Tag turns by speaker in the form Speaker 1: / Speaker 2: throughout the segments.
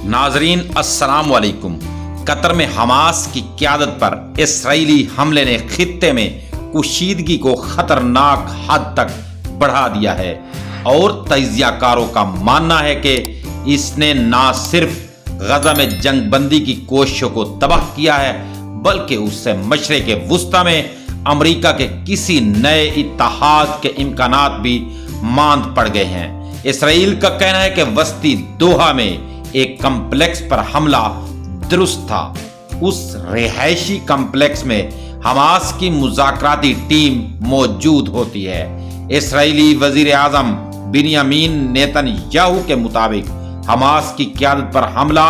Speaker 1: नाजरीन अस्सलाम वालेकुम। कतर में हमास की क़यादत पर इसराइली हमले ने खित्ते में कुशीदगी को खतरनाक हद तक बढ़ा दिया है और तजियाकारों का मानना है कि इसने न सिर्फ गजा में जंगबंदी की कोशिशों को तबाह किया है बल्कि उससे मशरिक़ वुस्ता में अमेरिका के किसी नए इत्तेहाद के इम्कानात भी मांद पड़ गए हैं। इसराइल का कहना है कि वस्ती दोहा में एक कम्प्लेक्स पर हमला दुरुस्त था। उस रिहायशी कम्प्लेक्स में हमास की मुज़ाकराती टीम मौजूद होती है। इसराइली वजीर आज़म बिन्यामीन नेतन्याहू के मुताबिक हमास की क़यादत पर हमला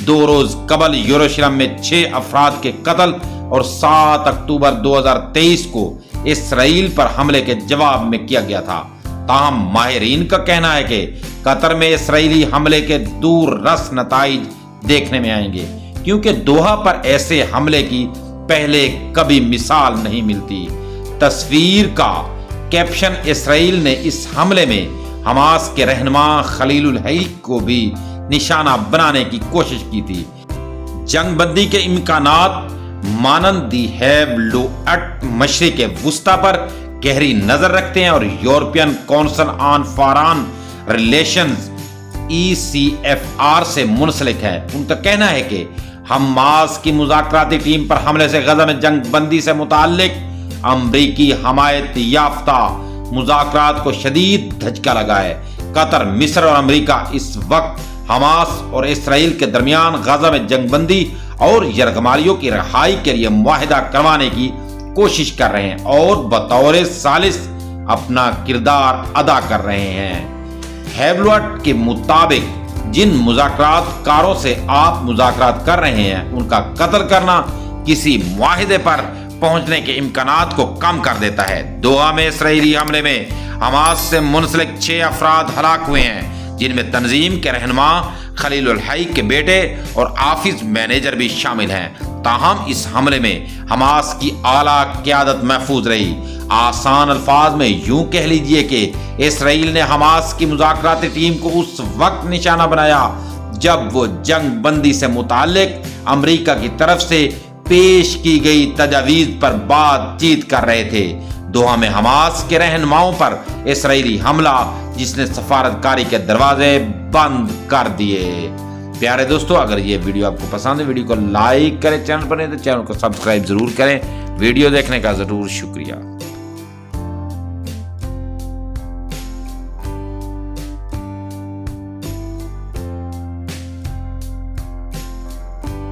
Speaker 1: 2 रोज कबल यरूशलेम में 6 अफराद के कत्ल और 7 अक्टूबर 2023 को इसराइल पर हमले के जवाब में किया गया था। ताहम माहिरीन का कहना है कि कतर में इसराइली हमले के दूर रस नताइज देखने में आएंगे, क्योंकि दोहा पर ऐसे हमले की पहले कभी मिसाल नहीं मिलती। तस्वीर का कैप्शन इसराइल ने इस हमले में हमास के रहनुमा खलीलुल हई को भी निशाना बनाने की कोशिश की थी। जंगबंदी के इम्कानात मानंद दी हैव लोअट मशरिक़ वुस्ता पर गहरी नजर रखते हैं और European council on foreign relations ECFR से मुंसलिक है। उनका कहना है कि हमास की मुज़ाकराती टीम पर हमले से गजा में जंगबंदी से मुताल्लिक अमरीकी हमायत याफ्ता मुज़ाकरात को शदीद धचका लगा है। कतर, मिस्र और अमरीका इस वक्त हमास और इसराइल के दरमियान गजा में जंगबंदी और यरगमालियों की रिहाई के लिए मुआहिदा करवाने की कोशिश कर रहे हैं और बतौर सालिस अपना किरदार अदा कर रहे हैं। हैवलट के मुताबिक जिन मुज़ाकरातकारों से आप मुज़ाकरात कर रहे हैं उनका कत्ल करना किसी मुआहिदे पर पहुंचने के इम्कानात को कम कर देता है। दोहा में इसराइली हमले में हमास से मुंसलिक 6 अफराद हलाक हुए हैं, जिनमें तंजीम के रहनुमा खलीलुल हई के बेटे और ऑफिस मैनेजर भी शामिल हैं। ताहम इस हमले में हमास की आला क़यादत महफूज रही। आसान अल्फाज में यूं कह लीजिए कि इसराइल ने हमास की मुज़ाकराती टीम को उस वक्त निशाना बनाया जब वो जंगबंदी से मुताल्लिक अमेरिका की तरफ से पेश की गई तजावीज़ पर बातचीत कर रहे थे। दोहा में हमास के रहनुमाओं पर इसराइली हमला जिसने सफारतकारी के दरवाजे बंद कर दिए। प्यारे दोस्तों, अगर ये वीडियो आपको पसंद है, वीडियो को लाइक करें, चैनल पर नहीं तो चैनल को सब्सक्राइब जरूर करें। वीडियो देखने का जरूर शुक्रिया।